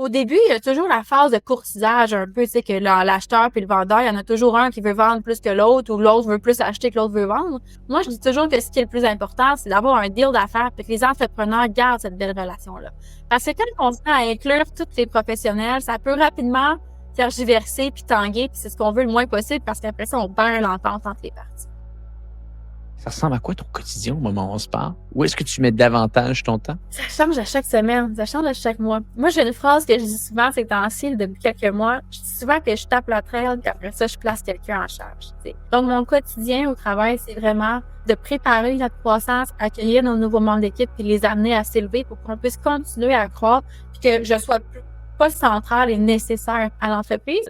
Au début, il y a toujours la phase de courtisage un peu, tu sais, que l'acheteur puis le vendeur, il y en a toujours un qui veut vendre plus que l'autre ou l'autre veut plus acheter que l'autre veut vendre. Moi, je dis toujours que ce qui est le plus important, c'est d'avoir un deal d'affaires puis que les entrepreneurs gardent cette belle relation-là. Parce que quand on se met à inclure tous les professionnels, ça peut rapidement tergiverser puis tanguer, puis c'est ce qu'on veut le moins possible parce qu'après ça, on perd l'entente entre les parties. Ça ressemble à quoi ton quotidien au moment où on se parle? Où est-ce que tu mets davantage ton temps? Ça change à chaque semaine, ça change à chaque mois. Moi, j'ai une phrase que je dis souvent ces temps-ci, depuis quelques mois. Je dis souvent que je tape la traîne, puis après ça, je place quelqu'un en charge. T'sais. Donc, mon quotidien au travail, c'est vraiment de préparer notre croissance, accueillir nos nouveaux membres d'équipe, puis les amener à s'élever pour qu'on puisse continuer à croître, puis que je sois pas centrale et nécessaire à l'entreprise.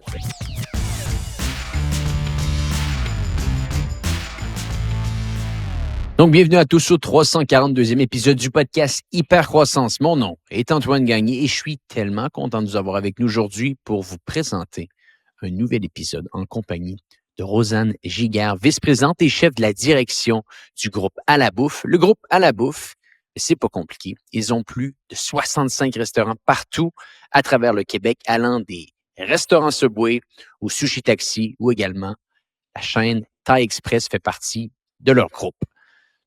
Donc, bienvenue à tous au 342e épisode du podcast Hypercroissance. Mon nom est Antoine Gagné et je suis tellement content de vous avoir avec nous aujourd'hui pour vous présenter un nouvel épisode en compagnie de Rosanne Giguère, vice-présidente et chef de la direction du groupe À la Bouffe. Le groupe À la Bouffe, c'est pas compliqué. Ils ont plus de 65 restaurants partout à travers le Québec, allant des restaurants Subway ou Sushi Taxi ou également la chaîne Thai Express fait partie de leur groupe.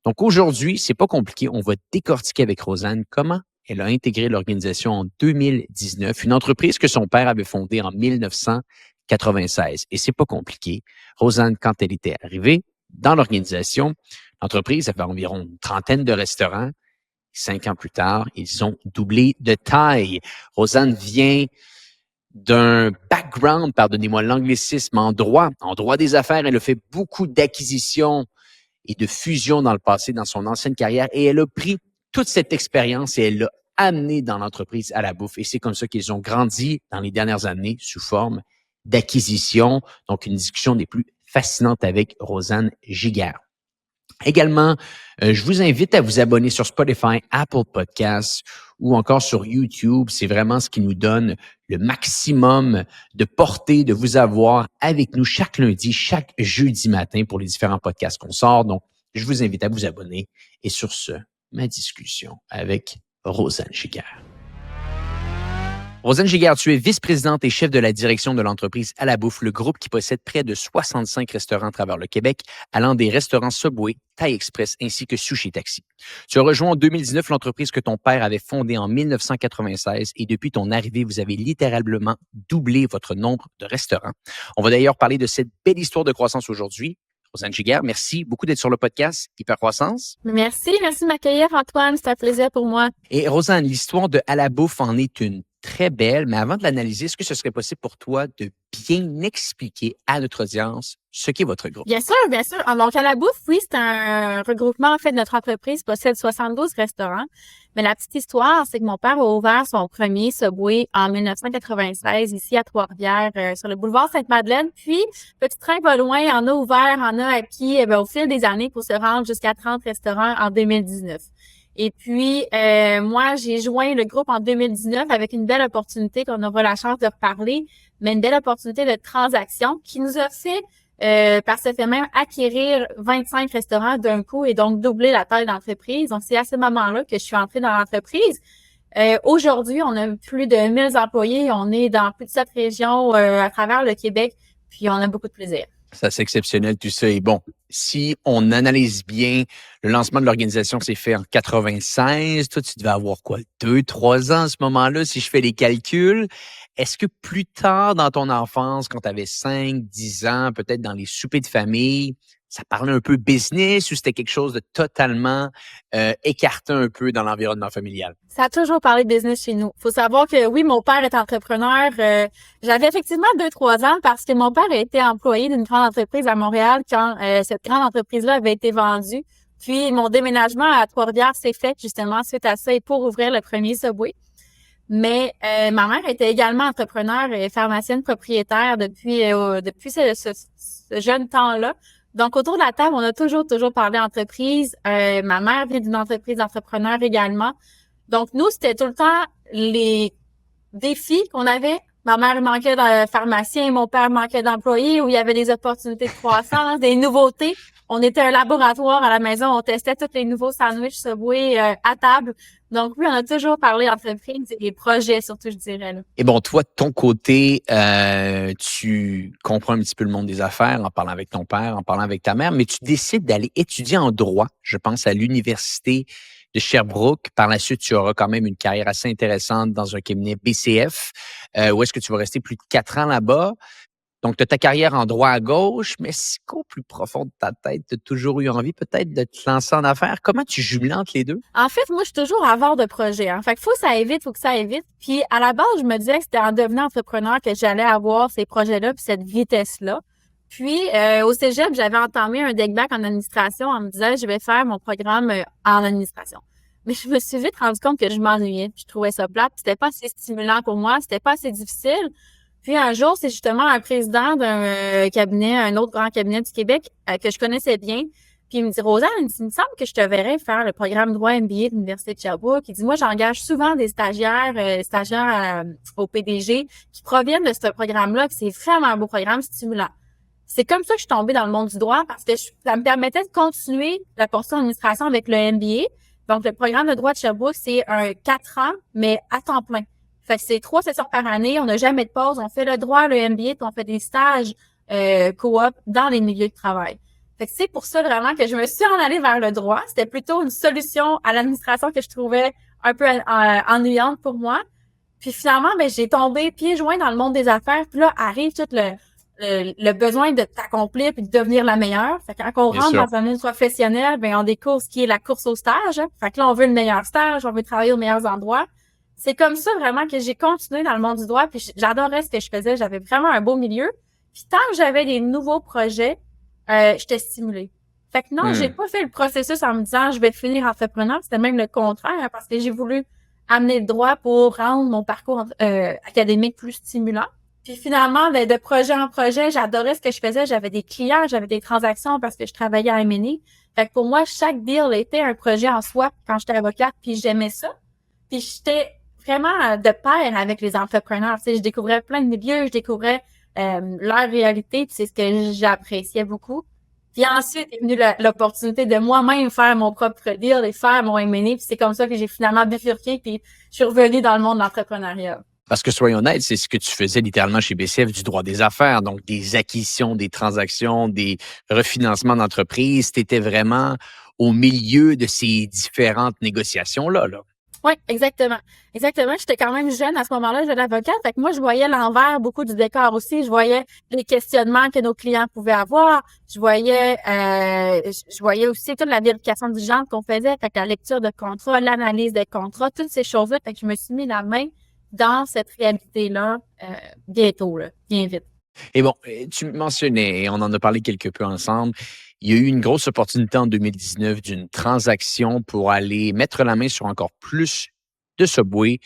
Donc aujourd'hui, c'est pas compliqué. On va décortiquer avec Rosanne comment elle a intégré l'organisation en 2019, une entreprise que son père avait fondée en 1996. Et c'est pas compliqué. Rosanne, quand elle était arrivée dans l'organisation, l'entreprise avait environ une trentaine de restaurants. 5 ans plus tard, ils ont doublé de taille. Rosanne vient d'un background, pardonnez-moi l'anglicisme, en droit des affaires. Elle a fait beaucoup d'acquisitions et de fusion dans le passé, dans son ancienne carrière. Et elle a pris toute cette expérience et elle l'a amenée dans l'entreprise À la Bouffe. Et c'est comme ça qu'ils ont grandi dans les dernières années sous forme d'acquisition. Donc, une discussion des plus fascinantes avec Rosanne Giguère. Également, je vous invite à vous abonner sur Spotify, Apple Podcasts ou encore sur YouTube. C'est vraiment ce qui nous donne le maximum de portée de vous avoir avec nous chaque lundi, chaque jeudi matin pour les différents podcasts qu'on sort. Donc, je vous invite à vous abonner. Et sur ce, ma discussion avec Rosanne Giguère. Rosanne Giguère, tu es vice-présidente et chef de la direction de l'entreprise À la Bouffe, le groupe qui possède près de 65 restaurants à travers le Québec, allant des restaurants Subway, Thai Express ainsi que Sushi Taxi. Tu as rejoint en 2019 l'entreprise que ton père avait fondée en 1996 et depuis ton arrivée, vous avez littéralement doublé votre nombre de restaurants. On va d'ailleurs parler de cette belle histoire de croissance aujourd'hui. Rosanne Giguère, merci beaucoup d'être sur le podcast Hypercroissance. Merci de m'accueillir, Antoine. C'est un plaisir pour moi. Et Rosanne, l'histoire de À la Bouffe en est une très belle, mais avant de l'analyser, est-ce que ce serait possible pour toi de bien expliquer à notre audience ce qu'est votre groupe? Bien sûr, bien sûr. Donc, À la Bouffe, oui, c'est un regroupement, en fait, de notre entreprise possède 72 restaurants. Mais la petite histoire, c'est que mon père a ouvert son premier Subway en 1996 ici à Trois-Rivières, sur le boulevard Sainte-Madeleine. Puis, petit train pas loin, on a ouvert, on a acquis au fil des années pour se rendre jusqu'à 30 restaurants en 2019. Et puis, moi, j'ai joint le groupe en 2019 avec une belle opportunité qu'on aura la chance de reparler, mais une belle opportunité de transaction qui nous a fait, par ce fait même, acquérir 25 restaurants d'un coup et donc doubler la taille d'entreprise. Donc, c'est à ce moment-là que je suis entrée dans l'entreprise. Aujourd'hui, on a plus de 1000 employés. On est dans plus de 7 régions à travers le Québec, puis on a beaucoup de plaisir. Ça, c'est exceptionnel, tout ça. Et bon, si on analyse bien, le lancement de l'organisation s'est fait en 96. Toi, tu devais avoir quoi, 2, 3 ans à ce moment-là, si je fais les calculs. Est-ce que plus tard dans ton enfance, quand tu avais 5, 10 ans, peut-être dans les soupers de famille, ça parlait un peu business ou c'était quelque chose de totalement écarté un peu dans l'environnement familial? Ça a toujours parlé de business chez nous. Faut savoir que oui, mon père est entrepreneur. J'avais effectivement 2-3 ans parce que mon père a été employé d'une grande entreprise à Montréal quand cette grande entreprise-là avait été vendue. Puis mon déménagement à Trois-Rivières s'est fait justement suite à ça et pour ouvrir le premier Subway. Mais ma mère était également entrepreneur et pharmacienne propriétaire depuis ce jeune temps-là. Donc, autour de la table, on a toujours parlé entreprise. Ma mère vient d'une entreprise d'entrepreneur également. Donc, nous, c'était tout le temps les défis qu'on avait Ma mère manquait d'un pharmacien, mon père manquait d'employés, où il y avait des opportunités de croissance, des nouveautés. On était un laboratoire à la maison, on testait tous les nouveaux sandwichs Subway à table. Donc oui, on a toujours parlé entreprise et projets, surtout, je dirais. Là. Et bon, toi, de ton côté, tu comprends un petit peu le monde des affaires en parlant avec ton père, en parlant avec ta mère, mais tu décides d'aller étudier en droit, je pense, à l'Université de Sherbrooke. Par la suite, tu auras quand même une carrière assez intéressante dans un cabinet BCF, où est-ce que tu vas rester plus de 4 ans là-bas. Donc, tu as ta carrière en droit à gauche, mais si qu'au plus profond de ta tête, tu as toujours eu envie peut-être de te lancer en affaires. Comment tu jumeles entre les deux? En fait, moi, je suis toujours avare de projets. Hein. Fait que faut que ça aille vite, faut que ça aille vite. Puis à la base, je me disais que c'était en devenant entrepreneur que j'allais avoir ces projets-là puis cette vitesse-là. Puis au Cégep, j'avais entamé un deck back en administration en me disant je vais faire mon programme en administration. Mais je me suis vite rendu compte que je m'ennuyais, puis je trouvais ça plate, puis c'était pas assez stimulant pour moi, c'était pas assez difficile. Puis un jour, c'est justement un président d'un cabinet, un autre grand cabinet du Québec que je connaissais bien. Puis il me dit, Rosanne, il me semble que je te verrais faire le programme droit MBA de l'Université de Sherbrooke. Il dit, moi, j'engage souvent des stagiaires au PDG qui proviennent de ce programme-là, puis c'est vraiment un beau programme stimulant. C'est comme ça que je suis tombée dans le monde du droit parce que ça me permettait de continuer la portion d'administration avec le MBA. Donc, le programme de droit de Sherbrooke, c'est un 4 ans, mais à temps plein. Fait que c'est 3 sessions par année, on n'a jamais de pause, on fait le droit, le MBA, puis on fait des stages coop dans les milieux de travail. Fait que c'est pour ça vraiment que je me suis en allée vers le droit. C'était plutôt une solution à l'administration que je trouvais un peu ennuyante pour moi. Puis finalement, ben j'ai tombé pieds joints dans le monde des affaires. Puis là arrive tout le besoin de t'accomplir puis de devenir la meilleure. Fait que quand on Bien rentre sûr. dans un milieu professionnel, ben on découvre ce qui est la course au stage. Hein. Fait que là, on veut le meilleur stage, on veut travailler aux meilleurs endroits. C'est comme ça vraiment que j'ai continué dans le monde du droit. Puis j'adorais ce que je faisais. J'avais vraiment un beau milieu. Puis tant que j'avais des nouveaux projets, j'étais stimulée. Fait que non, j'ai pas fait le processus en me disant je vais finir entrepreneur. C'était même le contraire hein, parce que j'ai voulu amener le droit pour rendre mon parcours académique plus stimulant. Puis finalement, de projet en projet, j'adorais ce que je faisais. J'avais des clients, j'avais des transactions parce que je travaillais à M&A. Fait que pour moi, chaque deal était un projet en soi quand j'étais avocate, puis j'aimais ça. Puis j'étais vraiment de pair avec les entrepreneurs. Tu sais, je découvrais plein de milieux, je découvrais leur réalité, puis c'est ce que j'appréciais beaucoup. Puis ensuite est venue l'opportunité de moi-même faire mon propre deal et faire mon M&A, puis c'est comme ça que j'ai finalement bifurqué, puis je suis revenue dans le monde de l'entrepreneuriat. Parce que soyons honnêtes, c'est ce que tu faisais littéralement chez BCF, du droit des affaires, donc des acquisitions, des transactions, des refinancements d'entreprises. Tu étais vraiment au milieu de ces différentes négociations-là. Là. Oui, exactement. Exactement. J'étais quand même jeune à ce moment-là, jeune avocate. Fait que moi, je voyais l'envers beaucoup du décor aussi. Je voyais les questionnements que nos clients pouvaient avoir. Je voyais aussi toute la vérification diligente qu'on faisait. Fait que la lecture de contrat, l'analyse de contrat, toutes ces choses-là. Fait que je me suis mis la main dans cette réalité-là bientôt, là, bien vite. Et bon, tu mentionnais, et on en a parlé quelque peu ensemble, il y a eu une grosse opportunité en 2019 d'une transaction pour aller mettre la main sur encore plus de Subway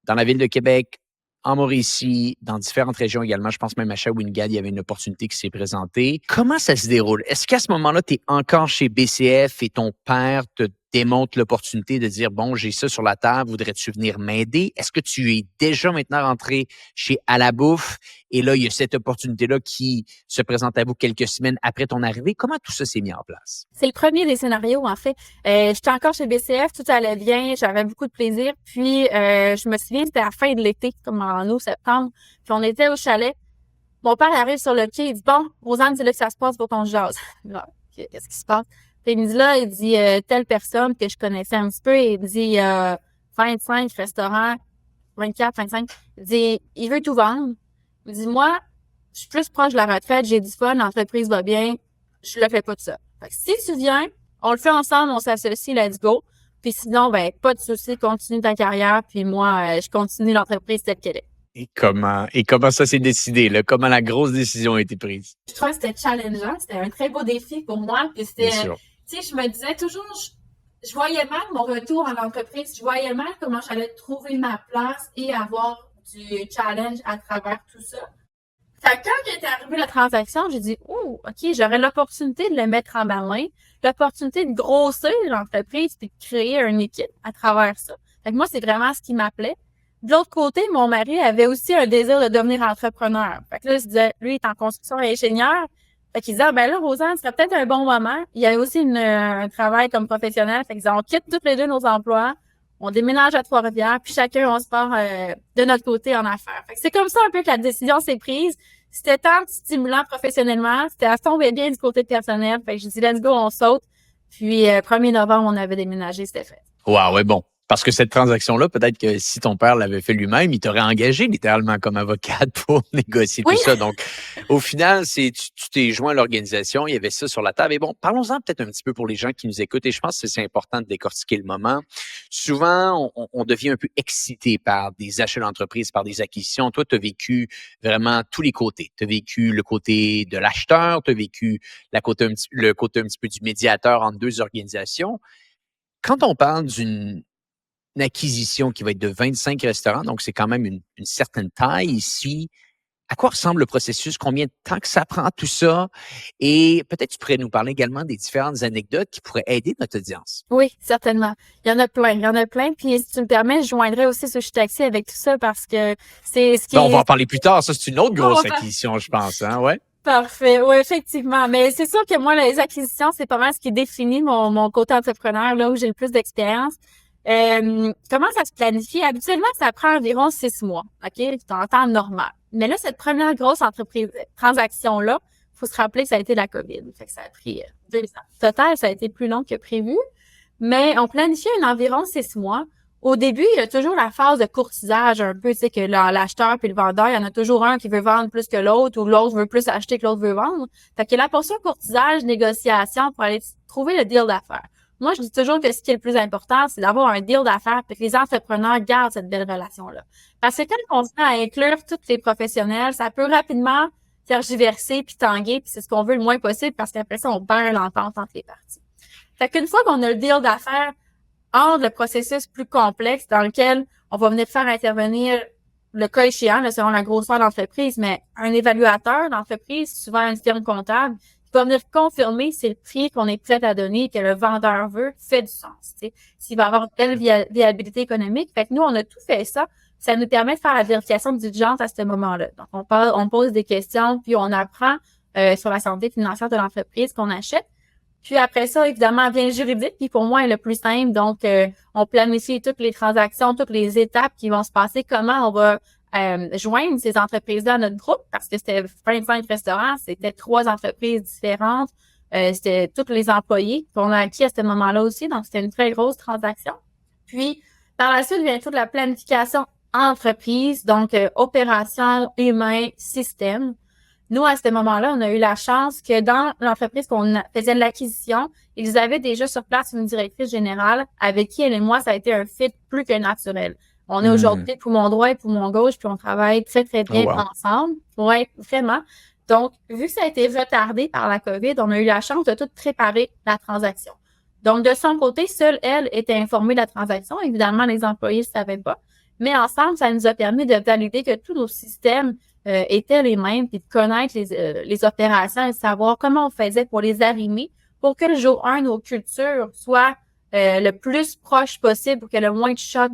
dans la ville de Québec, en Mauricie, dans différentes régions également. Je pense même à Shawinigan, il y avait une opportunité qui s'est présentée. Comment ça se déroule? Est-ce qu'à ce moment-là, tu es encore chez BCF et ton père te démontre l'opportunité de dire, bon, j'ai ça sur la table, voudrais-tu venir m'aider? Est-ce que tu es déjà maintenant rentré chez À la Bouffe et là, il y a cette opportunité-là qui se présente à vous quelques semaines après ton arrivée? Comment tout ça s'est mis en place? C'est le premier des scénarios, en fait. J'étais encore chez BCF, tout allait bien, j'avais beaucoup de plaisir. Puis, je me souviens, c'était à la fin de l'été, comme en août, septembre. Puis, on était au chalet. Mon père arrive sur le quai, il dit « Bon, Rosanne, c'est là que ça se passe pour qu'on se jase. » Qu'est-ce qui se passe? Puis, il me dit là, il dit telle personne que je connaissais un petit peu, il me dit 25 restaurants, 24, 25. Il dit « Il veut tout vendre. » Il dit « Moi, je suis plus proche de la retraite, j'ai du fun, l'entreprise va bien, je le fais pas tout ça. » Fait que si tu viens, on le fait ensemble, on s'associe, let's go. Puis sinon, ben pas de souci, continue ta carrière, puis moi, je continue l'entreprise telle qu'elle est. Et comment ça s'est décidé? Là? Comment la grosse décision a été prise? Je trouvais que c'était challengeant, c'était un très beau défi pour moi. Puis c'était, tu sais, je me disais toujours, je voyais mal mon retour à l'entreprise, je voyais mal comment j'allais trouver ma place et avoir du challenge à travers tout ça. Fait que quand est arrivée la transaction, j'ai dit, oh, OK, j'aurais l'opportunité de le mettre en main, l'opportunité de grossir l'entreprise puis de créer une équipe à travers ça. Fait que moi, c'est vraiment ce qui m'appelait. De l'autre côté, mon mari avait aussi un désir de devenir entrepreneur. Fait que là, je disais, lui, il est en construction et ingénieur. Fait qu'il disait, ah, ben là, Rosanne, ce serait peut-être un bon moment. Il y avait aussi un travail comme professionnel. Fait qu'ils disaient, on quitte tous les deux nos emplois. On déménage à Trois-Rivières, puis chacun, on se part de notre côté en affaires. Fait que c'est comme ça un peu que la décision s'est prise. C'était tant stimulant professionnellement. C'était à tomber bien du côté personnel. Fait que je dis, let's go, on saute. Puis, 1er novembre, on avait déménagé, c'était fait. Wow, ouais, bon. Parce que cette transaction-là, peut-être que si ton père l'avait fait lui-même, il t'aurait engagé littéralement comme avocate pour négocier Oui. tout ça. Donc, au final, tu t'es joint à l'organisation, il y avait ça sur la table. Et bon, parlons-en peut-être un petit peu pour les gens qui nous écoutent. Et je pense que c'est important de décortiquer le moment. Souvent, on devient un peu excité par des achats d'entreprise, par des acquisitions. Toi, tu as vécu vraiment tous les côtés. Tu as vécu le côté de l'acheteur, tu as vécu le côté un petit peu du médiateur entre deux organisations. Quand on parle d'une acquisition qui va être de 25 restaurants, donc c'est quand même une certaine taille ici. À quoi ressemble le processus? Combien de temps que ça prend tout ça? Et peut-être tu pourrais nous parler également des différentes anecdotes qui pourraient aider notre audience. Oui, certainement. Il y en a plein. Puis si tu me permets, je joindrai aussi Sushi Taxi avec tout ça parce que c'est ce qui On va en est... parler plus tard. Ça, c'est une autre grosse acquisition, je pense. Hein? Ouais. Parfait. Oui, effectivement. Mais c'est sûr que moi, les acquisitions, c'est pas mal ce qui définit mon côté entrepreneur, là où j'ai le plus d'expérience. Comment ça se planifie? Habituellement, ça prend environ 6 mois, OK? En temps normal. Mais là, cette première grosse transaction-là, faut se rappeler que ça a été la COVID. Fait que ça a pris 2 ans. Total, ça a été plus long que prévu. Mais on planifiait environ 6 mois. Au début, il y a toujours la phase de courtisage un peu, tu sais, que l'acheteur puis le vendeur, il y en a toujours un qui veut vendre plus que l'autre ou l'autre veut plus acheter que l'autre veut vendre. Fait que la portion courtisage, négociation pour aller trouver le deal d'affaires. Moi, je dis toujours que ce qui est le plus important, c'est d'avoir un deal d'affaires et que les entrepreneurs gardent cette belle relation-là. Parce que quand on se met à inclure tous les professionnels, ça peut rapidement tergiverser puis tanguer, puis c'est ce qu'on veut le moins possible parce qu'après ça, on perd l'entente entre les parties. Fait qu'une fois qu'on a le deal d'affaires, hors le processus plus complexe dans lequel on va venir faire intervenir le cas échéant, là, selon la grosseur de l'entreprise, mais un évaluateur d'entreprise, souvent une firme comptable, qui va venir confirmer si le prix qu'on est prêt à donner et que le vendeur veut fait du sens, tu sais, s'il va avoir une telle viabilité économique. Fait que nous, on a tout fait ça. Ça nous permet de faire la vérification de diligence à ce moment-là. Donc, on pose des questions, puis on apprend sur la santé financière de l'entreprise qu'on achète. Puis après ça, évidemment, vient le juridique, qui pour moi est le plus simple. Donc, on planifie toutes les transactions, toutes les étapes qui vont se passer, comment on va joindre ces entreprises-là à notre groupe, parce que c'était 25 restaurants, c'était 3 entreprises différentes, c'était tous les employés qu'on a acquis à ce moment-là aussi, donc c'était une très grosse transaction. Puis, par la suite, vient toute la planification entreprise, donc opération, humain, système. Nous, à ce moment-là, on a eu la chance que dans l'entreprise qu'on faisait l'acquisition, ils avaient déjà sur place une directrice générale avec qui elle et moi, ça a été un fit plus que naturel. On est aujourd'hui poumon droit et poumon gauche, puis on travaille très, très bien ensemble. Ouais, vraiment. Donc, vu que ça a été retardé par la COVID, on a eu la chance de tout préparer la transaction. Donc, de son côté, seule elle était informée de la transaction. Évidemment, les employés ne savaient pas. Mais ensemble, ça nous a permis de valider que tous nos systèmes étaient les mêmes, puis de connaître les opérations et de savoir comment on faisait pour les arrimer pour que le jour 1, nos cultures soient le plus proche possible pour qu'il y ait le moins de choc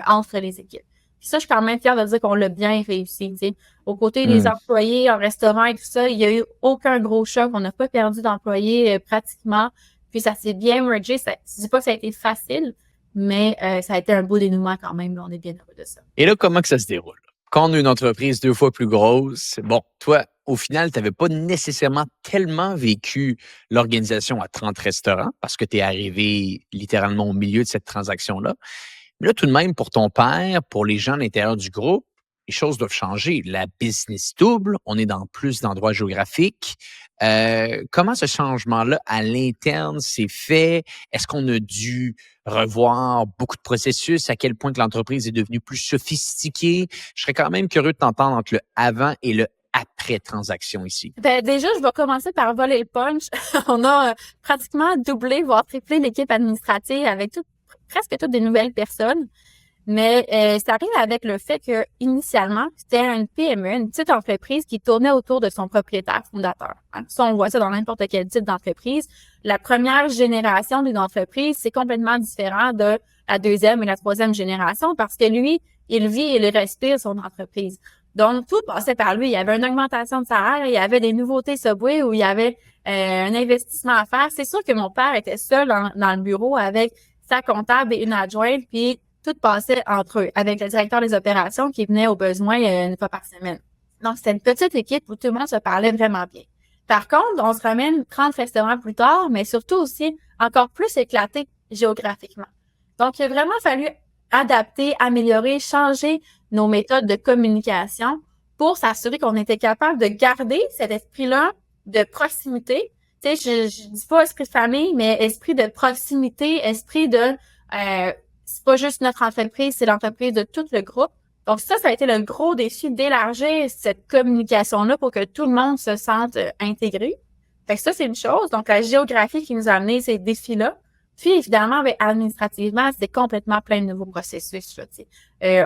entre les équipes. Puis ça, je suis quand même fière de dire qu'on l'a bien réussi. T'sais. Aux côtés des employés en restaurant et tout ça, il n'y a eu aucun gros choc. On n'a pas perdu d'employés pratiquement. Puis ça s'est bien mergé. Je dis pas que ça a été facile, mais ça a été un beau dénouement quand même. Là, on est bien heureux de ça. Et là, comment que ça se déroule? Quand on a une entreprise 2 fois plus grosse, bon, toi, au final, tu n'avais pas nécessairement tellement vécu l'organisation à 30 restaurants parce que tu es arrivé littéralement au milieu de cette transaction-là. Mais là, tout de même, pour ton père, pour les gens à l'intérieur du groupe, les choses doivent changer. La business double, on est dans plus d'endroits géographiques. Comment ce changement-là à l'interne s'est fait? Est-ce qu'on a dû revoir beaucoup de processus? À quel point que l'entreprise est devenue plus sophistiquée? Je serais quand même curieux de t'entendre entre le avant et le après transaction ici. Ben, déjà, je vais commencer par voler le punch. On a pratiquement doublé, voire triplé l'équipe administrative avec presque toutes des nouvelles personnes. Mais ça arrive avec le fait que initialement, c'était une PME, une petite entreprise qui tournait autour de son propriétaire fondateur. Hein. Ça, on voit ça dans n'importe quel type d'entreprise. La première génération d'une entreprise, c'est complètement différent de la deuxième et la troisième génération parce que lui, il vit et il respire son entreprise. Donc, tout passait par lui. Il y avait une augmentation de salaire, il y avait des nouveautés Subway où il y avait un investissement à faire. C'est sûr que mon père était seul dans le bureau avec sa comptable et une adjointe, puis tout passait entre eux, avec le directeur des opérations qui venait aux besoins une fois par semaine. Donc, c'était une petite équipe où tout le monde se parlait vraiment bien. Par contre, on se ramène 30 restaurants plus tard, mais surtout aussi encore plus éclaté géographiquement. Donc, il a vraiment fallu adapter, améliorer, changer nos méthodes de communication pour s'assurer qu'on était capable de garder cet esprit-là de proximité. Tu sais, je dis pas esprit de famille, mais esprit de proximité, esprit de c'est pas juste notre entreprise, c'est l'entreprise de tout le groupe. Donc ça a été le gros défi d'élargir cette communication-là pour que tout le monde se sente intégré. Fait que ça, c'est une chose. Donc la géographie qui nous a amené ces défis-là. Puis évidemment, administrativement, c'était complètement plein de nouveaux processus. Là,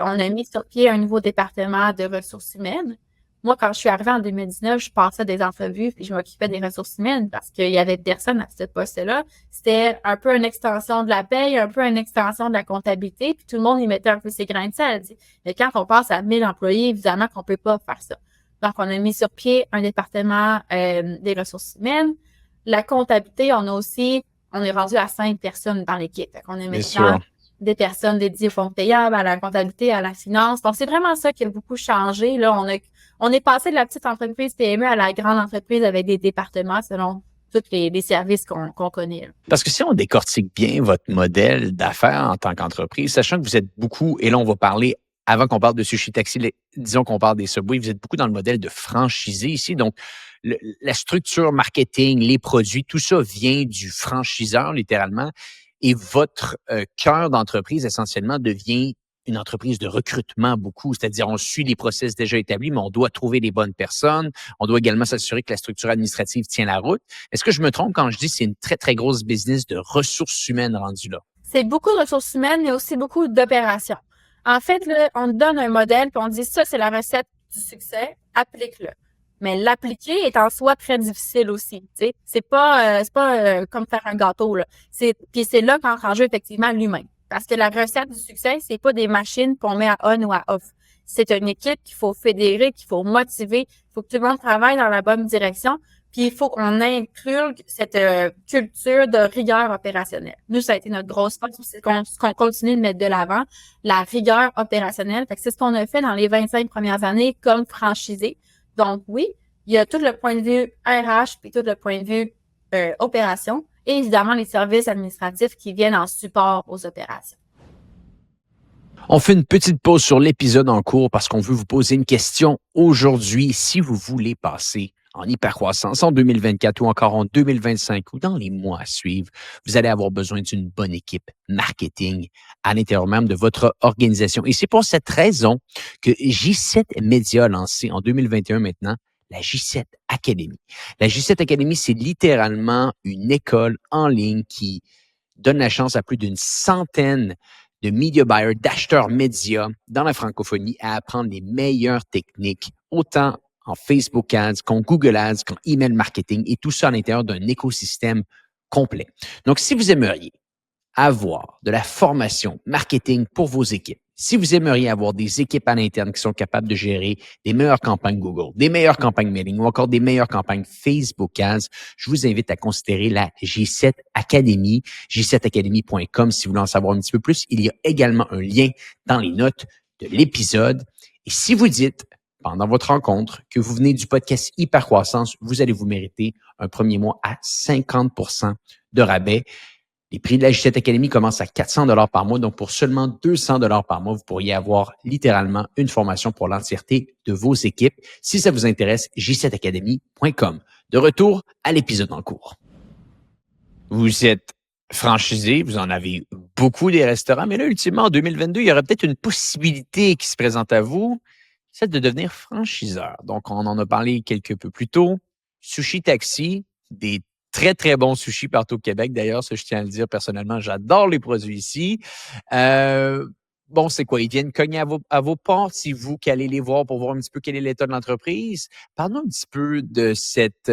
on a mis sur pied un nouveau département de ressources humaines. Moi, quand je suis arrivée en 2019, je passais des entrevues puis je m'occupais des ressources humaines parce qu'il y avait personne à ce poste-là. C'était un peu une extension de la paye, un peu une extension de la comptabilité, puis tout le monde y mettait un peu ses grains de sel. Mais quand on passe à 1000 employés, évidemment qu'on peut pas faire ça. Donc, on a mis sur pied un département des ressources humaines. La comptabilité, on est rendu à 5 personnes dans l'équipe. On est maintenant des personnes dédiées aux fonds payables, à la comptabilité, à la finance. Donc, c'est vraiment ça qui a beaucoup changé. Là, on est passé de la petite entreprise PME à la grande entreprise avec des départements selon tous les services qu'on connaît. Là. Parce que si on décortique bien votre modèle d'affaires en tant qu'entreprise, sachant que vous êtes beaucoup, et là, on va parler, avant qu'on parle de Sushi Taxi, disons qu'on parle des Subway, vous êtes beaucoup dans le modèle de franchisé ici. Donc, la structure marketing, les produits, tout ça vient du franchiseur, littéralement. Et votre cœur d'entreprise, essentiellement, devient une entreprise de recrutement beaucoup. C'est-à-dire, on suit les process déjà établis, mais on doit trouver les bonnes personnes. On doit également s'assurer que la structure administrative tient la route. Est-ce que je me trompe quand je dis que c'est une très, très grosse business de ressources humaines rendues là? C'est beaucoup de ressources humaines, mais aussi beaucoup d'opérations. En fait, là, on te donne un modèle, puis on dit ça, c'est la recette du succès, applique-le. Mais l'appliquer est en soi très difficile aussi. Tu sais, c'est pas comme faire un gâteau là. Puis c'est là qu'entre en jeu effectivement l'humain. Parce que la recette du succès, c'est pas des machines qu'on met à on ou à off. C'est une équipe qu'il faut fédérer, qu'il faut motiver, il faut que tout le monde travaille dans la bonne direction. Puis il faut qu'on inclue cette culture de rigueur opérationnelle. Nous, ça a été notre grosse force, c'est qu'on continue de mettre de l'avant la rigueur opérationnelle. Fait que c'est ce qu'on a fait dans les 25 premières années comme franchisé. Donc oui, il y a tout le point de vue RH puis tout le point de vue opération et évidemment les services administratifs qui viennent en support aux opérations. On fait une petite pause sur l'épisode en cours parce qu'on veut vous poser une question aujourd'hui. Si vous voulez passer en hypercroissance en 2024 ou encore en 2025 ou dans les mois à suivre, vous allez avoir besoin d'une bonne équipe marketing à l'intérieur même de votre organisation. Et c'est pour cette raison que J7 Media a lancé en 2021 maintenant la J7 Academy. La J7 Academy, c'est littéralement une école en ligne qui donne la chance à plus d'une centaine de media buyers, d'acheteurs médias dans la francophonie à apprendre les meilleures techniques, autant en Facebook Ads qu'en Google Ads, qu'en email marketing, et tout ça à l'intérieur d'un écosystème complet. Donc, si vous aimeriez avoir de la formation marketing pour vos équipes, si vous aimeriez avoir des équipes à l'interne qui sont capables de gérer des meilleures campagnes Google, des meilleures campagnes mailing ou encore des meilleures campagnes Facebook Ads, je vous invite à considérer la J7 Academy, j7academy.com si vous voulez en savoir un petit peu plus. Il y a également un lien dans les notes de l'épisode. Et si vous dites pendant votre rencontre que vous venez du podcast Hypercroissance, vous allez vous mériter un premier mois à 50% de rabais. Les prix de la J7 Academy commencent à 400 $ par mois. Donc, pour seulement 200 $ par mois, vous pourriez avoir littéralement une formation pour l'entièreté de vos équipes. Si ça vous intéresse, j7academy.com. De retour à l'épisode en cours. Vous êtes franchisé, vous en avez beaucoup des restaurants, mais là, ultimement, en 2022, il y aurait peut-être une possibilité qui se présente à vous, c'est de devenir franchiseur. Donc, on en a parlé quelque peu plus tôt. Sushi Taxi, des très, très bons sushis partout au Québec. D'ailleurs, ça, je tiens à le dire personnellement, j'adore les produits ici. Bon, c'est quoi? Ils viennent cogner à vos portes si vous qui allez les voir pour voir un petit peu quel est l'état de l'entreprise. Parlons un petit peu de cette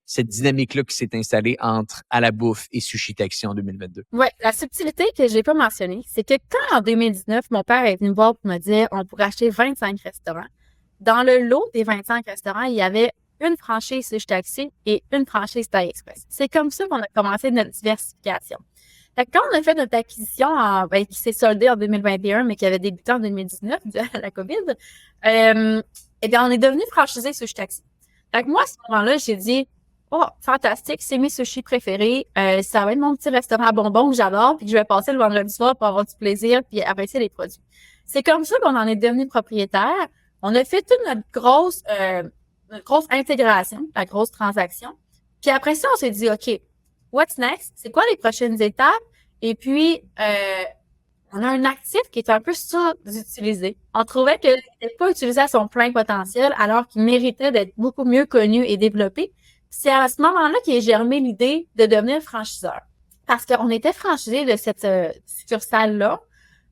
cette dynamique-là qui s'est installée entre À la bouffe et Sushi Taxi en 2022? Ouais, la subtilité que j'ai pas mentionnée, c'est que quand en 2019, mon père est venu me voir pour me dire on pourrait acheter 25 restaurants, dans le lot des 25 restaurants, il y avait une franchise Sushi Taxi et une franchise Thai Express. C'est comme ça qu'on a commencé notre diversification. Fait que quand on a fait notre acquisition qui s'est soldée en 2021, mais qui avait débuté en 2019 dû à la COVID, eh bien, on est devenu franchisé Sushi Taxi. Fait que moi, à ce moment-là, j'ai dit oh, fantastique, c'est mes sushis préférés. Ça va être mon petit restaurant à bonbons que j'adore, puis que je vais passer le vendredi soir pour avoir du plaisir puis apprécier les produits. C'est comme ça qu'on en est devenu propriétaire. On a fait toute notre grosse intégration, la grosse transaction. Puis après ça, on s'est dit, OK, what's next? C'est quoi les prochaines étapes? Et puis, on a un actif qui est un peu sous-utilisé. On trouvait qu'il n'était pas utilisé à son plein potentiel, alors qu'il méritait d'être beaucoup mieux connu et développé. C'est à ce moment-là qu'est germé l'idée de devenir franchiseur. Parce qu'on était franchisé de cette succursale-là.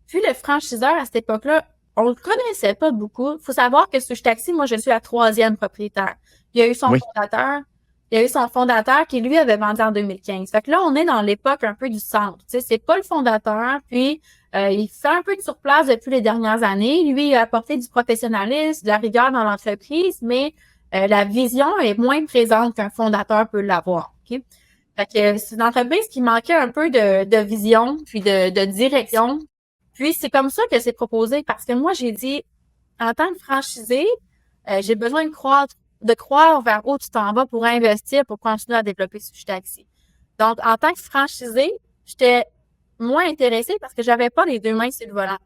Puis le franchiseur, à cette époque-là, on le connaissait pas beaucoup. Il faut savoir que Sushi Taxi, moi, je suis la 3e propriétaire. Il y a eu son fondateur qui, lui, avait vendu en 2015. Fait que là, on est dans l'époque un peu du centre. Tu sais, c'est pas le fondateur, puis il fait un peu de surplace depuis les dernières années. Lui, il a apporté du professionnalisme, de la rigueur dans l'entreprise, mais la vision est moins présente qu'un fondateur peut l'avoir. Okay? Fait que c'est une entreprise qui manquait un peu de vision, puis de direction. Puis c'est comme ça que c'est proposé, parce que moi, j'ai dit, en tant que franchisé, j'ai besoin de croire vers où tu t'en vas pour investir, pour continuer à développer Sushi Taxi. Donc, en tant que franchisé, j'étais moins intéressée parce que j'avais pas les deux mains sur le volant.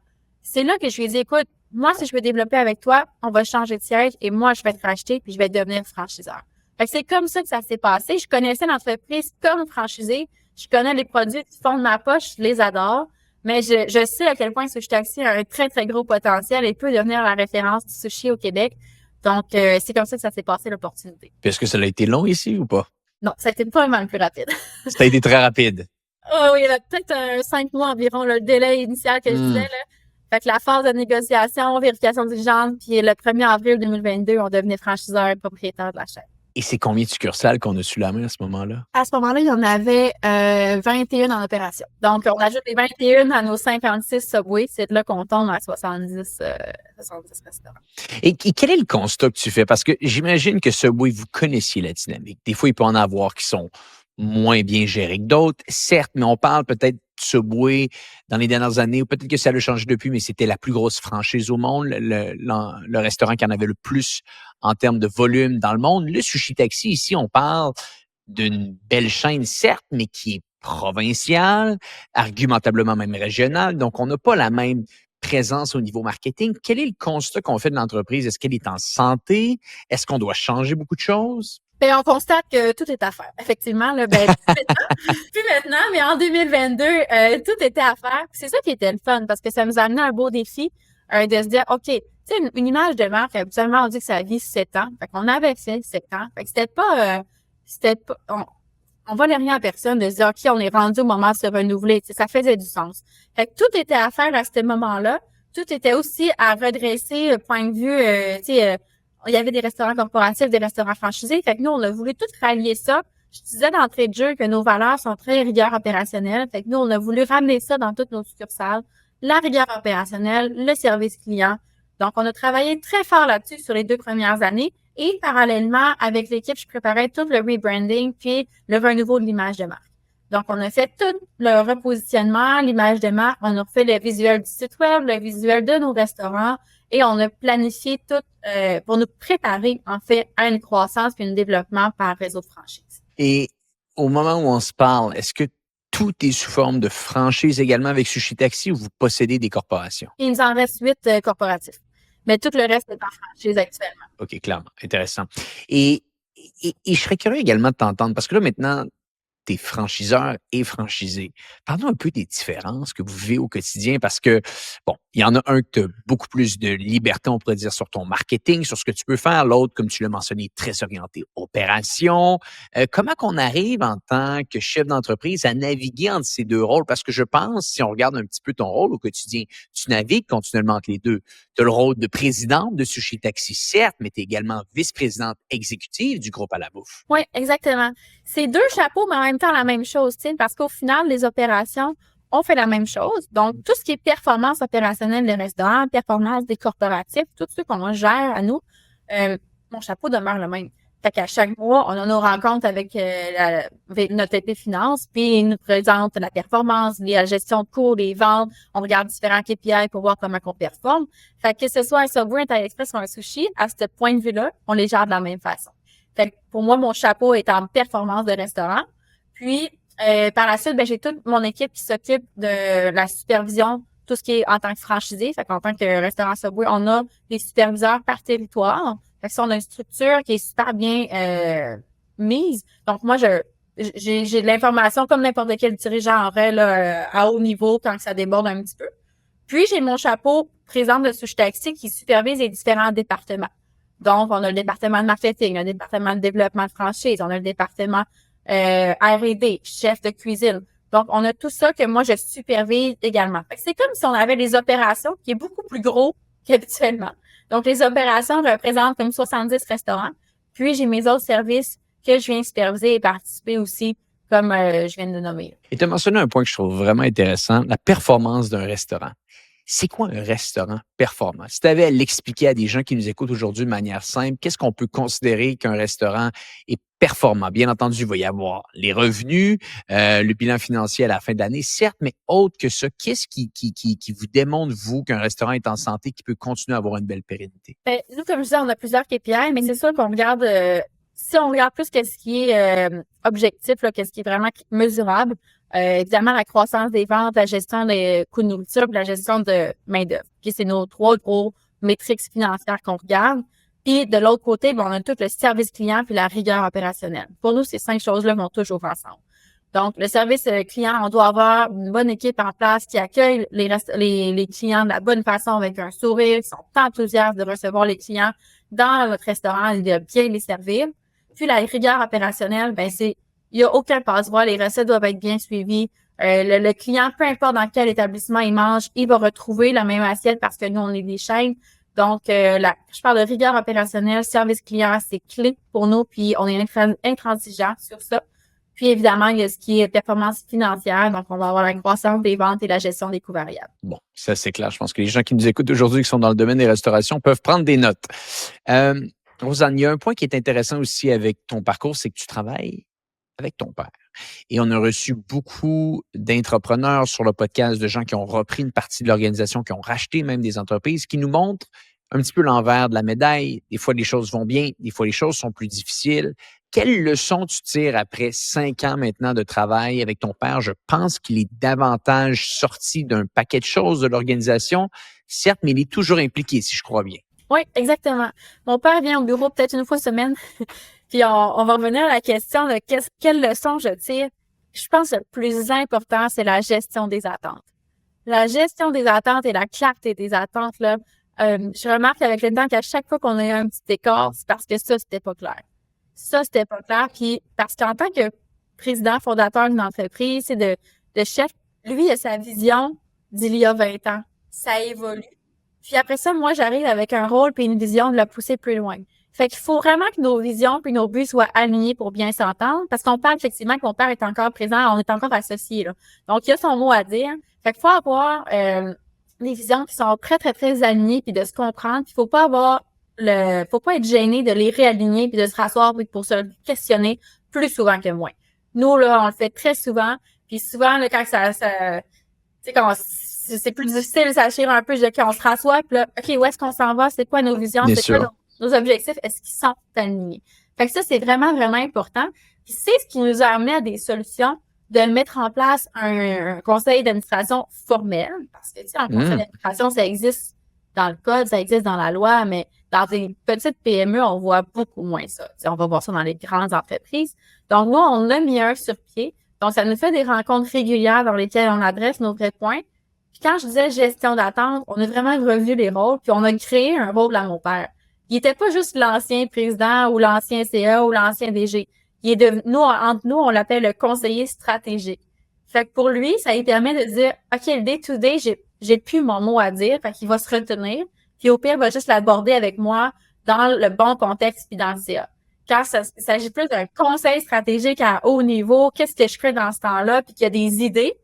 C'est là que je lui ai dit, écoute, moi, si je veux développer avec toi, on va changer de siège et moi, je vais te racheter puis je vais devenir franchiseur. Fait que c'est comme ça que ça s'est passé. Je connaissais l'entreprise comme franchisé. Je connais les produits du fond de ma poche, je les adore. Mais je sais à quel point Sushi Taxi a un très, très gros potentiel et peut devenir la référence du sushi au Québec. Donc, c'est comme ça que ça s'est passé, l'opportunité. Puis est-ce que ça a été long ici ou pas? Non, ça a été pas mal plus rapide. Ça a été très rapide. Oui, il y a peut-être 5 mois environ, là, le délai initial que je disais. Là. Fait que la phase de négociation, vérification diligente, puis le 1er avril 2022, on devenait franchiseur et propriétaire de la chaîne. Et c'est combien de succursales qu'on a sous la main à ce moment-là? À ce moment-là, il y en avait 21 en opération. Donc, on ajoute les 21 à nos 56 Subway. C'est de là qu'on tombe à 70 restaurants. Et quel est le constat que tu fais? Parce que j'imagine que Subway, vous connaissiez la dynamique. Des fois, il peut en avoir qui sont moins bien gérés que d'autres, certes, mais on parle peut-être de Subway dans les dernières années, ou peut-être que ça a changé depuis, mais c'était la plus grosse franchise au monde, le restaurant qui en avait le plus en termes de volume dans le monde. Le Sushi Taxi, ici, on parle d'une belle chaîne, certes, mais qui est provinciale, argumentablement même régionale, donc on n'a pas la même présence au niveau marketing. Quel est le constat qu'on fait de l'entreprise? Est-ce qu'elle est en santé? Est-ce qu'on doit changer beaucoup de choses? Ben, on constate que tout est à faire. Effectivement, là, plus maintenant, mais en 2022, tout était à faire. C'est ça qui était le fun, parce que ça nous a amené un beau défi de se dire, OK, tu sais, une image de marque, habituellement, on dit que ça vit 7 ans. Fait qu'on avait fait 7 ans. Fait que c'était pas on volait rien à personne de se dire, OK, on est rendu au moment de se renouveler. Ça faisait du sens. Fait que tout était à faire à ce moment-là. Tout était aussi à redresser, point de vue, il y avait des restaurants corporatifs, des restaurants franchisés. Fait que nous, on a voulu tout rallier ça. Je disais d'entrée de jeu que nos valeurs sont très rigueur opérationnelle. Fait que nous, on a voulu ramener ça dans toutes nos succursales. La rigueur opérationnelle, le service client. Donc, on a travaillé très fort là-dessus sur les 2 premières années. Et parallèlement, avec l'équipe, je préparais tout le rebranding puis le renouveau de l'image de marque. Donc, on a fait tout le repositionnement, l'image de marque. On a fait le visuel du site web, le visuel de nos restaurants. Et on a planifié tout pour nous préparer, en fait, à une croissance puis un développement par réseau de franchise. Et au moment où on se parle, est-ce que tout est sous forme de franchise également avec Sushi Taxi ou vous possédez des corporations? Il nous en reste 8 corporatifs. Mais tout le reste est en franchise actuellement. OK, clairement. Intéressant. Et je serais curieux également de t'entendre parce que là, maintenant, t'es franchiseur et franchisé. Parlons un peu des différences que vous vivez au quotidien parce que, bon, il y en a un que tu as beaucoup plus de liberté, on pourrait dire, sur ton marketing, sur ce que tu peux faire. L'autre, comme tu l'as mentionné, très orienté opération. Comment qu'on arrive en tant que chef d'entreprise à naviguer entre ces deux rôles? Parce que je pense, si on regarde un petit peu ton rôle au quotidien, tu navigues continuellement entre les deux. Tu as le rôle de présidente de Sushi Taxi, certes, mais tu es également vice-présidente exécutive du groupe À la Bouffe. Oui, exactement. C'est deux chapeaux, mais en même temps la même chose, tu sais, parce qu'au final, les opérations, on fait la même chose. Donc, tout ce qui est performance opérationnelle des restaurants, performance des corporatifs, tout ce qu'on gère à nous, mon chapeau demeure le même. Fait qu'à chaque mois, on a nos rencontres avec notre VP Finance, puis il nous présente la performance, la gestion de cours, les ventes. On regarde différents KPI pour voir comment on performe. Fait que ce soit un Subway, un Thaï Express ou un sushi, à ce point de vue-là, on les gère de la même façon. Fait que pour moi, mon chapeau est en performance de restaurant. Puis, par la suite, j'ai toute mon équipe qui s'occupe de la supervision, tout ce qui est en tant que franchisé. Fait qu'en tant que restaurant Subway, on a des superviseurs par territoire. Fait que ça, on a une structure qui est super bien mise. Donc, moi, j'ai de l'information comme n'importe quel dirigeant aurait là, à haut niveau quand ça déborde un petit peu. Puis, j'ai mon chapeau présidente de Sushi Taxi qui supervise les différents départements. Donc, on a le département de marketing, le département de développement de franchise, on a le département R&D, chef de cuisine. Donc, on a tout ça que moi, je supervise également. Fait que c'est comme si on avait les opérations qui est beaucoup plus gros qu'habituellement. Donc, les opérations représentent comme 70 restaurants. Puis, j'ai mes autres services que je viens superviser et participer aussi, comme je viens de nommer. Et tu as mentionné un point que je trouve vraiment intéressant, la performance d'un restaurant. C'est quoi un restaurant performant? Si tu avais à l'expliquer à des gens qui nous écoutent aujourd'hui de manière simple, qu'est-ce qu'on peut considérer qu'un restaurant est performant? Bien entendu, il va y avoir les revenus, le bilan financier à la fin de l'année, certes, mais autre que ça, qu'est-ce qui vous démontre, vous, qu'un restaurant est en santé, qui peut continuer à avoir une belle pérennité? Nous, comme je disais, on a plusieurs KPI, mais c'est sûr qu'on regarde, si on regarde plus qu'est-ce qui est objectif, qu'est-ce qui est vraiment mesurable, évidemment, la croissance des ventes, la gestion des coûts de nourriture, puis la gestion de main-d'œuvre. Okay, c'est nos trois gros métriques financières qu'on regarde. Puis, de l'autre côté, on a tout le service client puis la rigueur opérationnelle. Pour nous, ces 5 choses-là vont toujours ensemble. Donc, le service client, on doit avoir une bonne équipe en place qui accueille les clients de la bonne façon avec un sourire, qui sont enthousiastes de recevoir les clients dans notre restaurant et de bien les servir. Puis, la rigueur opérationnelle, il n'y a aucun passe-voie, les recettes doivent être bien suivies. Le client, peu importe dans quel établissement il mange, il va retrouver la même assiette parce que nous, on est des chaînes. Donc, je parle de rigueur opérationnelle, service client, c'est clé pour nous, puis on est intransigeant sur ça. Puis, évidemment, il y a ce qui est performance financière, donc on va avoir la croissance des ventes et la gestion des coûts variables. Bon, ça c'est clair. Je pense que les gens qui nous écoutent aujourd'hui, qui sont dans le domaine des restaurations, peuvent prendre des notes. Rosanne, il y a un point qui est intéressant aussi avec ton parcours, c'est que tu travailles avec ton père. Et on a reçu beaucoup d'entrepreneurs sur le podcast, de gens qui ont repris une partie de l'organisation, qui ont racheté même des entreprises, qui nous montrent un petit peu l'envers de la médaille. Des fois, les choses vont bien, des fois, les choses sont plus difficiles. Quelle leçon tu tires après 5 ans maintenant de travail avec ton père? Je pense qu'il est davantage sorti d'un paquet de choses de l'organisation, certes, mais il est toujours impliqué, si je crois bien. Oui, exactement. Mon père vient au bureau peut-être une fois semaine. Puis on va revenir à la question de quelle leçon je tire. Je pense que le plus important, c'est la gestion des attentes. La gestion des attentes et la clarté des attentes, là, je remarque avec le temps qu'à chaque fois qu'on a un petit écart, c'est parce que ça, c'était pas clair. Ça, c'était pas clair. Puis parce qu'en tant que président fondateur d'une entreprise, c'est de chef, lui, il a sa vision d'il y a 20 ans. Ça évolue. Puis après ça, moi, j'arrive avec un rôle puis une vision de la pousser plus loin. Fait qu'il faut vraiment que nos visions puis nos buts soient alignés pour bien s'entendre, parce qu'on parle effectivement que mon père est encore présent, on est encore associés, là. Donc, il y a son mot à dire. Fait qu'il faut avoir des visions qui sont très, très, très alignées puis de se comprendre. Puis faut pas être gêné de les réaligner puis de se rasseoir puis pour se questionner plus souvent que moins. Nous, là, on le fait très souvent. Puis souvent, là, quand tu sais, quand c'est plus difficile de s'achir un peu, on se rassoit, puis là, OK, où est-ce qu'on s'en va? C'est quoi nos visions? Bien c'est sûr. quoi nos objectifs? Est-ce qu'ils sont alignés? Fait que ça, c'est vraiment, vraiment important. Puis c'est ce qui nous a amené à des solutions de mettre en place un conseil d'administration formel. Parce que, tu sais, un conseil d'administration, ça existe dans le code, ça existe dans la loi, mais dans des petites PME, on voit beaucoup moins ça. Tu sais, on va voir ça dans les grandes entreprises. Donc, nous, on a mis un sur pied. Donc, ça nous fait des rencontres régulières dans lesquelles on adresse nos vrais points. Puis quand je disais gestion d'attente, on a vraiment revu les rôles, puis on a créé un rôle à mon père. Il était pas juste l'ancien président ou l'ancien CA ou l'ancien DG. Il est devenu, entre nous, on l'appelle le conseiller stratégique. Fait que pour lui, ça lui permet de dire, OK, le day-to-day, j'ai plus mon mot à dire, fait qu'il va se retenir. Puis au pire, il va juste l'aborder avec moi dans le bon contexte puis dans le CA. Quand il s'agit plus d'un conseil stratégique à haut niveau, qu'est-ce que je fais dans ce temps-là, puis qu'il y a des idées,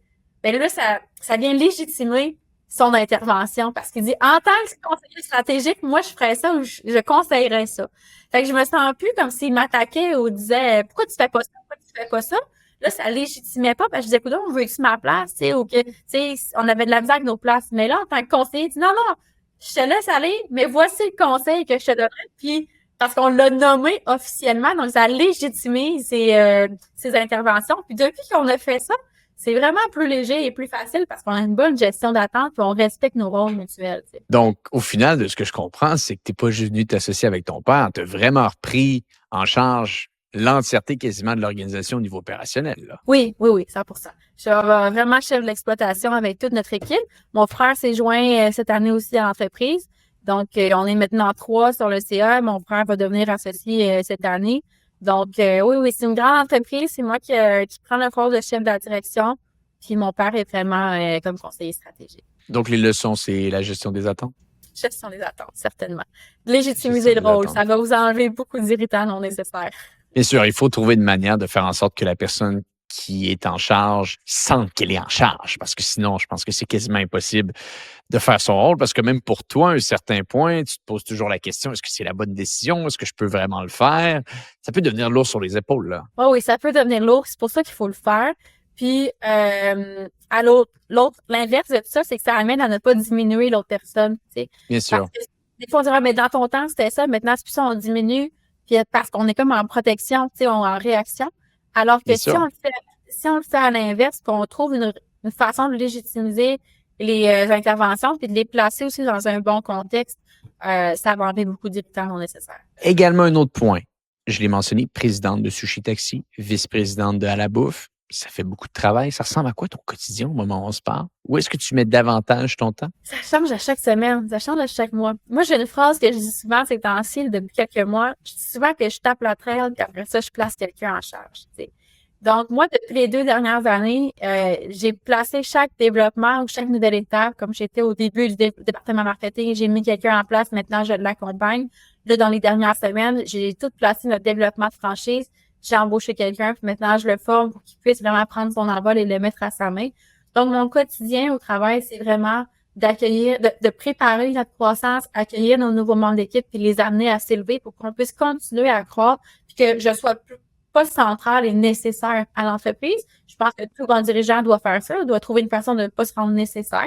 ben là, ça vient légitimer son intervention parce qu'il dit, en tant que conseiller stratégique, moi, je ferais ça ou je conseillerais ça. Fait que je me sens plus comme s'il m'attaquait ou disait, pourquoi tu fais pas ça, pourquoi tu fais pas ça? Là, ça légitimait pas parce que je disais, écoute, on veut-tu ma place, tu sais, ou que, tu sais, on avait de la misère avec nos places. Mais là, en tant que conseiller, il dit, non, non, je te laisse aller, mais voici le conseil que je te donnerais. Puis, parce qu'on l'a nommé officiellement, donc ça a légitimé ses interventions. Puis depuis qu'on a fait ça, c'est vraiment plus léger et plus facile parce qu'on a une bonne gestion d'attente et on respecte nos rôles mutuels. Tu sais. Donc, au final, de ce que je comprends, c'est que tu n'es pas juste venu t'associer avec ton père, tu as vraiment repris en charge l'entièreté quasiment de l'organisation au niveau opérationnel. Là. Oui, 100%. Je suis vraiment chef de l'exploitation avec toute notre équipe. Mon frère s'est joint cette année aussi à l'entreprise. Donc, on est maintenant 3 sur le CA. Mon frère va devenir associé cette année. Donc, oui, c'est une grande entreprise. C'est moi qui prends le rôle de chef de la direction. Puis mon père est vraiment comme conseiller stratégique. Donc, les leçons, c'est la gestion des attentes? Gestion des attentes, certainement. Légitimiser le rôle, ça va vous enlever beaucoup d'irritants non nécessaires. Bien sûr, il faut trouver une manière de faire en sorte que la personne qui est en charge sente qu'elle est en charge, parce que sinon, je pense que c'est quasiment impossible de faire son rôle, parce que même pour toi, à un certain point, tu te poses toujours la question, est-ce que c'est la bonne décision? Est-ce que je peux vraiment le faire? Ça peut devenir lourd sur les épaules, là. Oh oui, ça peut devenir lourd, c'est pour ça qu'il faut le faire. Puis, à l'inverse de tout ça, c'est que ça amène à ne pas diminuer l'autre personne, tu sais. Bien sûr. Parce que des fois, on dirait, mais dans ton temps, c'était ça, maintenant, c'est plus ça, on diminue. Puis parce qu'on est comme en protection, tu sais, en réaction. Alors que si on le fait à l'inverse, qu'on trouve une façon de légitimiser les interventions puis de les placer aussi dans un bon contexte, ça va enlever beaucoup d'irritants non nécessaires. Également, un autre point. Je l'ai mentionné, présidente de Sushi Taxi, vice-présidente de À la Bouffe. Ça fait beaucoup de travail. Ça ressemble à quoi ton quotidien au moment où on se parle? Où est-ce que tu mets davantage ton temps? Ça change à chaque semaine, ça change à chaque mois. Moi, j'ai une phrase que je dis souvent ces temps-ci, depuis quelques mois. Je dis souvent que je tape la traîne, puis après ça, je place quelqu'un en charge. T'sais. Donc, moi, depuis les 2 dernières années, j'ai placé chaque développement ou chaque nouvelle étape, comme j'étais au début du département marketing, j'ai mis quelqu'un en place, maintenant je l'accompagne. Là, dans les dernières semaines, j'ai tout placé notre développement de franchise. J'ai embauché quelqu'un, puis maintenant je le forme pour qu'il puisse vraiment prendre son envol et le mettre à sa main. Donc, mon quotidien au travail, c'est vraiment d'accueillir, de préparer notre croissance, accueillir nos nouveaux membres d'équipe, puis les amener à s'élever pour qu'on puisse continuer à croître, puis que je sois pas centrale et nécessaire à l'entreprise. Je pense que tout bon dirigeant doit faire ça, doit trouver une façon de ne pas se rendre nécessaire.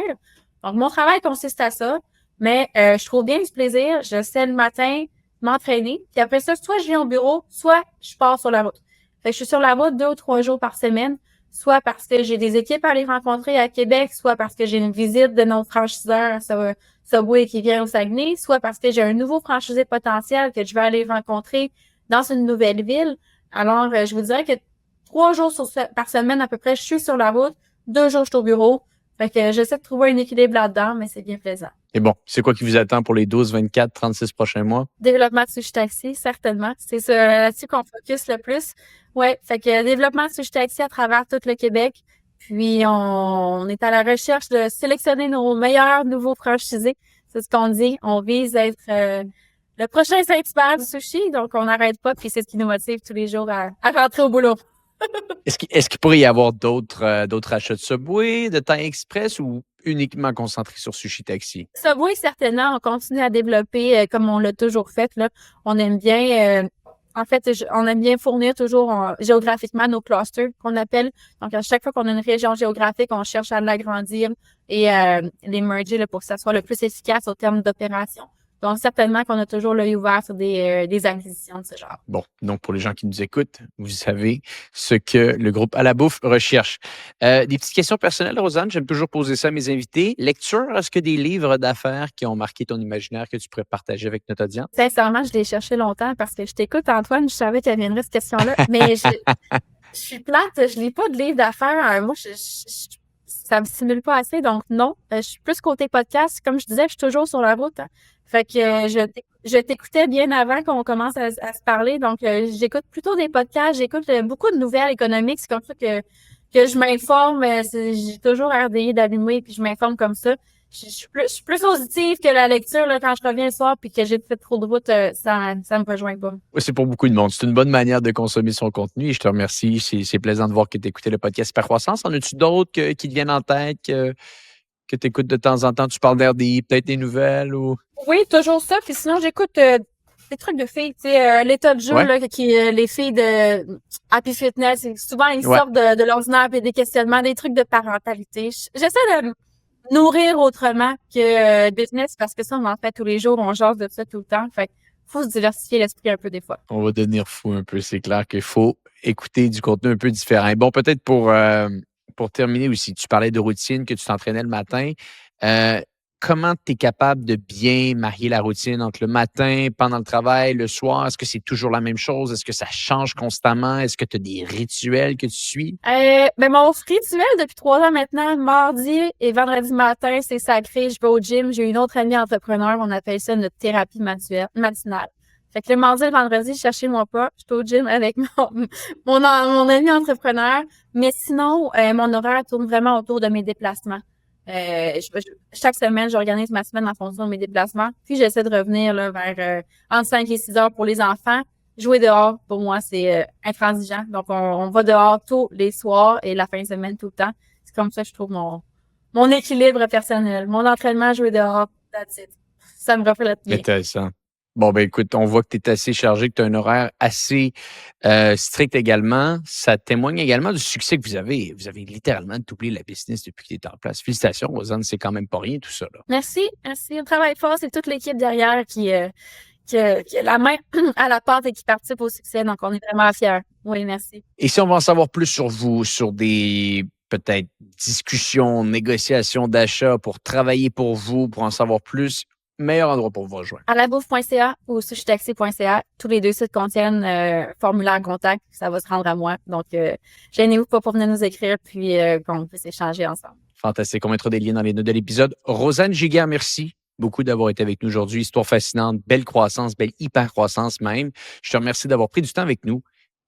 Donc, mon travail consiste à ça, mais je trouve bien du plaisir. Je sais le matin m'entraîner, puis après ça, soit je viens au bureau, soit je pars sur la route. Fait que je suis sur la route 2 ou 3 jours par semaine, soit parce que j'ai des équipes à aller rencontrer à Québec, soit parce que j'ai une visite de notre franchiseur Subway qui vient au Saguenay, soit parce que j'ai un nouveau franchisé potentiel que je vais aller rencontrer dans une nouvelle ville. Alors, je vous dirais que 3 jours par semaine à peu près, je suis sur la route, 2 jours je suis au bureau. Fait que j'essaie de trouver un équilibre là-dedans, mais c'est bien plaisant. Et bon, c'est quoi qui vous attend pour les 12, 24, 36 prochains mois? Développement de Sushi Taxi, certainement. C'est ça là-dessus qu'on focus le plus. Ouais, fait que développement de Sushi Taxi à travers tout le Québec. Puis on est à la recherche de sélectionner nos meilleurs nouveaux franchisés. C'est ce qu'on dit. On vise à être le prochain Saint-Hubert du sushi, donc on n'arrête pas. Puis c'est ce qui nous motive tous les jours à rentrer au boulot. Est-ce qu'il pourrait y avoir d'autres achats de Subway, de Temps Express ou uniquement concentré sur Sushi Taxi? Subway, certainement, on continue à développer comme on l'a toujours fait. Là. On aime bien, on aime bien fournir toujours géographiquement nos clusters qu'on appelle. Donc, à chaque fois qu'on a une région géographique, on cherche à l'agrandir et les merger là, pour que ça soit le plus efficace au terme d'opération. Donc, certainement qu'on a toujours l'œil ouvert sur des acquisitions de ce genre. Bon, donc pour les gens qui nous écoutent, vous savez ce que le groupe À la Bouffe recherche. Des petites questions personnelles, Rosanne, j'aime toujours poser ça à mes invités. Lecture, est-ce que des livres d'affaires qui ont marqué ton imaginaire que tu pourrais partager avec notre audience? Sincèrement, je l'ai cherché longtemps parce que je t'écoute, Antoine, je savais qu'elle viendrait cette question-là, mais je suis plate, je lis pas de livres d'affaires. Moi, ça me stimule pas assez, donc non. Je suis plus côté podcast. Comme je disais, je suis toujours sur la route. Hein. Fait que je t'écoutais bien avant qu'on commence à se parler. Donc, j'écoute plutôt des podcasts. J'écoute beaucoup de nouvelles économiques. C'est comme ça que je m'informe. J'ai toujours RDI d'allumer puis je m'informe comme ça. je suis plus positive que la lecture, là, quand je reviens le soir puis que j'ai fait trop de route, ça me rejoint pas. Ouais, c'est pour beaucoup de monde. C'est une bonne manière de consommer son contenu et je te remercie. C'est plaisant de voir que tu écoutais le podcast Hyper Croissance. En as-tu d'autres qui te viennent en tête, que tu écoutes de temps en temps? Tu parles d'RDI, peut-être des nouvelles ou. Oui, toujours ça. Puis sinon, j'écoute des trucs de filles, tu sais, l'état de jeu, Ouais, là, les filles de Happy Fitness, souvent, ils ouais. sortent de l'ordinaire et des questionnements, des trucs de parentalité. J'essaie de me nourrir autrement que business parce que ça, on en fait tous les jours, on jase de ça tout le temps. Fait que faut se diversifier l'esprit un peu des fois. On va devenir fou un peu. C'est clair qu'il faut écouter du contenu un peu différent. Et bon, peut-être pour terminer aussi, tu parlais de routine, que tu t'entraînais le matin. Euh, Comment tu es capable de bien marier la routine entre le matin, pendant le travail, le soir? Est-ce que c'est toujours la même chose? Est-ce que ça change constamment? Est-ce que tu as des rituels que tu suis? Ben mon rituel depuis 3 ans maintenant, mardi et vendredi matin, c'est sacré. Je vais au gym. J'ai une autre amie entrepreneur, on appelle ça notre thérapie matinale. Fait que le mardi et le vendredi, je cherchais mon pas. Je suis au gym avec mon ami entrepreneur. Mais sinon, mon horaire tourne vraiment autour de mes déplacements. Chaque semaine, j'organise ma semaine en fonction de mes déplacements. Puis j'essaie de revenir là, vers entre 5 et 6 heures pour les enfants. Jouer dehors, pour moi, c'est intransigeant. Donc, on va dehors tous les soirs et la fin de semaine tout le temps. C'est comme ça que je trouve mon équilibre personnel. Mon entraînement, jouer dehors, that's it. Ça me reflète bien. Intéressant. Bon, ben écoute, on voit que tu es assez chargé, que tu as un horaire assez strict également. Ça témoigne également du succès que vous avez. Vous avez littéralement doublé la business depuis que tu es en place. Félicitations, Rosanne, c'est quand même pas rien tout ça. Là. Merci. On travaille fort. C'est toute l'équipe derrière qui a la main à la pâte et qui participe au succès. Donc, on est vraiment fiers. Oui, merci. Et si on va en savoir plus sur vous, sur des peut-être discussions, négociations d'achat pour travailler pour vous, pour en savoir plus, meilleur endroit pour vous rejoindre. À labouffe.ca ou sushitaxi.ca, tous les deux sites contiennent formulaire contact, ça va se rendre à moi. Donc, gênez-vous pas pour venir nous écrire, puis qu'on puisse échanger ensemble. Fantastique. On mettra des liens dans les notes de l'épisode. Rosanne Giguère, merci beaucoup d'avoir été avec nous aujourd'hui. Histoire fascinante, belle croissance, belle hyper croissance même. Je te remercie d'avoir pris du temps avec nous.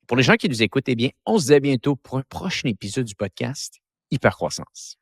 Pour les gens qui nous écoutent, eh bien, on se dit à bientôt pour un prochain épisode du podcast Hyper Croissance.